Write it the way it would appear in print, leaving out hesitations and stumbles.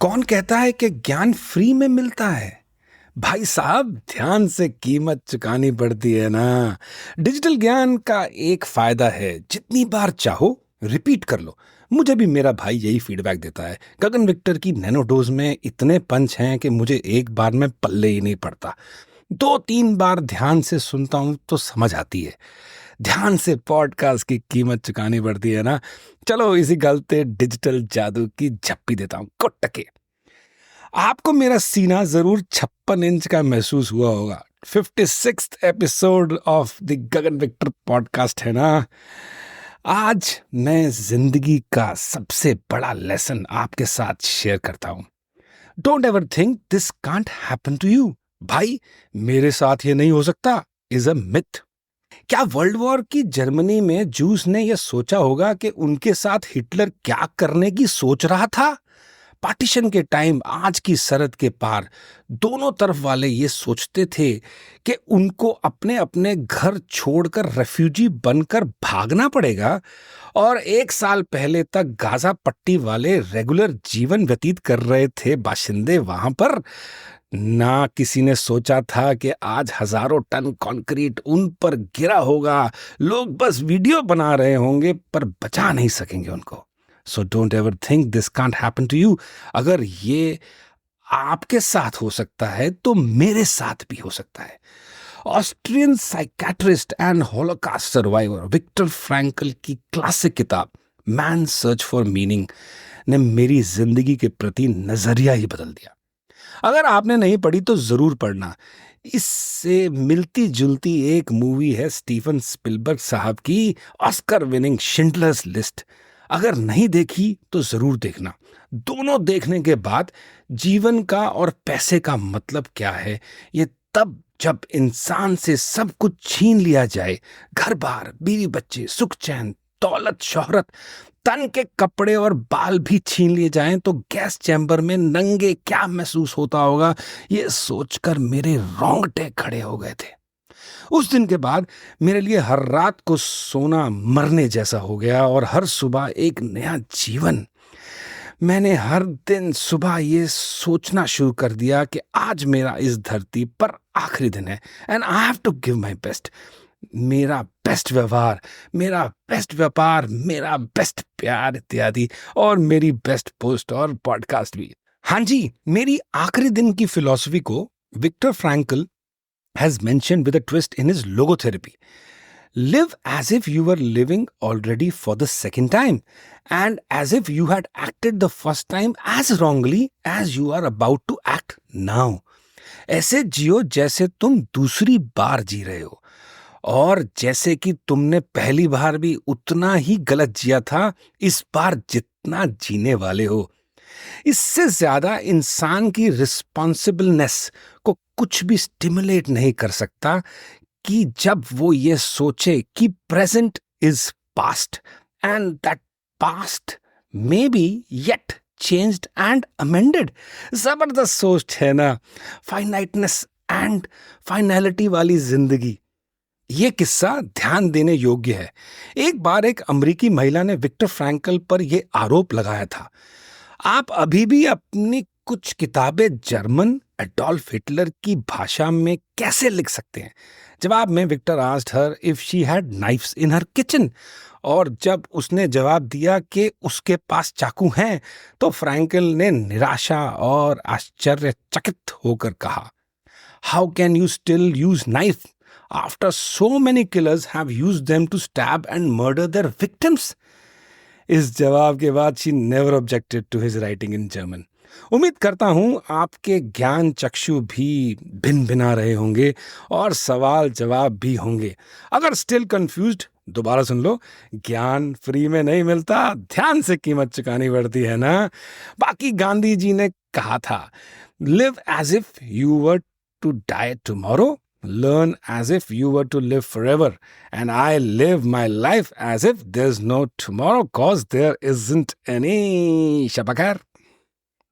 कौन कहता है कि ज्ञान फ्री में मिलता है? भाई साहब, ध्यान से कीमत चुकानी पड़ती है ना। डिजिटल ज्ञान का एक फायदा है, जितनी बार चाहो रिपीट कर लो। मुझे भी मेरा भाई यही फीडबैक देता है। गगन विक्टर की नैनो डोज में इतने पंच हैं कि मुझे एक बार में पल्ले ही नहीं पड़ता। 2-3 बार ध्यान से सुनता हूं तो समझ आती है। ध्यान से पॉडकास्ट की कीमत चुकानी पड़ती है ना। चलो इसी गलते डिजिटल जादू की झप्पी देता हूं कुट्टके। आपको मेरा सीना जरूर 56 इंच का महसूस हुआ होगा। 56th episode of the Gagan Victor podcast है ना। आज मैं जिंदगी का सबसे बड़ा लेसन आपके साथ शेयर करता हूं। Don't ever think this can't happen to you. भाई, मेरे साथ ये नहीं हो सकता इज अ मिथ। क्या वर्ल्ड वॉर की जर्मनी में जूस ने यह सोचा होगा कि उनके साथ हिटलर क्या करने की सोच रहा था? पार्टीशन के टाइम आज की सरहद के पार दोनों तरफ वाले ये सोचते थे कि उनको अपने अपने घर छोड़कर रेफ्यूजी बनकर भागना पड़ेगा, और 1 साल पहले तक गाजा पट्टी वाले रेगुलर जीवन व्यतीत कर रहे थे बाशिंदे वहां पर। ना किसी ने सोचा था कि आज हजारों टन कंक्रीट उन पर गिरा होगा। लोग बस वीडियो बना रहे होंगे पर बचा नहीं सकेंगे उनको। So don't ever think this can't happen to you. अगर ये आपके साथ हो सकता है तो मेरे साथ भी हो सकता है। Austrian psychiatrist and Holocaust survivor Viktor Frankl की क्लासिक किताब मैन सर्च फॉर मीनिंग ने मेरी जिंदगी के प्रति नजरिया ही बदल दिया। अगर आपने नहीं पढ़ी तो जरूर पढ़ना। इससे मिलती जुलती एक मूवी है स्टीफन स्पिलबर्ग साहब की, ऑस्कर विनिंग शिंडलर्स लिस्ट। अगर नहीं देखी तो जरूर देखना। दोनों देखने के बाद जीवन का और पैसे का मतलब क्या है, ये तब जब इंसान से सब कुछ छीन लिया जाए। घर बार, बीवी बच्चे, सुख चैन, दौलत, शोहरत, तन के कपड़े और बाल भी छीन लिए जाएं तो गैस चैम्बर में नंगे क्या महसूस होता होगा, ये सोचकर मेरे रोंगटे खड़े हो गए थे। उस दिन के बाद मेरे लिए हर रात को सोना मरने जैसा हो गया और हर सुबह एक नया जीवन। मैंने हर दिन सुबह ये सोचना शुरू कर दिया कि आज मेरा इस धरती पर आखिरी दिन है and I have to give my best. मेरा बेस्ट व्यवहार, मेरा बेस्ट व्यापार, मेरा बेस्ट प्यार इत्यादि, और मेरी बेस्ट पोस्ट और पॉडकास्ट भी। हाँ जी, मेरी आखिरी दिन की फिलॉसफी को Viktor Frankl has mentioned with a twist in his logotherapy. Live as if you were living already for the second time, and as if you had acted the first time as wrongly as you are about to act now. ऐसे जियो जैसे तुम दूसरी बार जी रहे हो, और जैसे कि तुमने पहली बार भी उतना ही गलत जिया था इस बार जितना जीने वाले हो। इससे ज्यादा इंसान की रिस्पॉन्सिबलनेस को कुछ भी स्टिमुलेट नहीं कर सकता कि जब वो ये सोचे कि present is past and that past may be yet changed and amended. जबरदस्त सोच है ना। फाइनाइटनेस एंड फाइनैलिटी वाली जिंदगी। ये किस्सा ध्यान देने योग्य है। एक बार एक अमेरिकी महिला ने विक्टर फ्रैंकल पर यह आरोप लगाया था, आप अभी भी अपनी कुछ किताबें जर्मन एडोल्फ हिटलर की भाषा में कैसे लिख सकते हैं? जवाब में Viktor asked her if she had knives in her kitchen, और जब उसने जवाब दिया कि उसके पास चाकू हैं, तो फ्रैंकल ने निराशा और आश्चर्यचकित होकर कहा, how can you still use knife after so many killers have used them to stab and murder their victims? इस जवाब के बाद she never objected to his writing in German. उम्मीद करता हूं आपके ज्ञान चक्षु भी भिन भिना रहे होंगे और सवाल जवाब भी होंगे। अगर स्टिल कंफ्यूज्ड, दोबारा सुन लो। ज्ञान फ्री में नहीं मिलता, ध्यान से कीमत चुकानी पड़ती है ना। बाकी गांधी जी ने कहा था, live as if you were to die tomorrow, learn as if you were to live forever, and I live my life as if there's no tomorrow, cause there isn't any. Shabakar.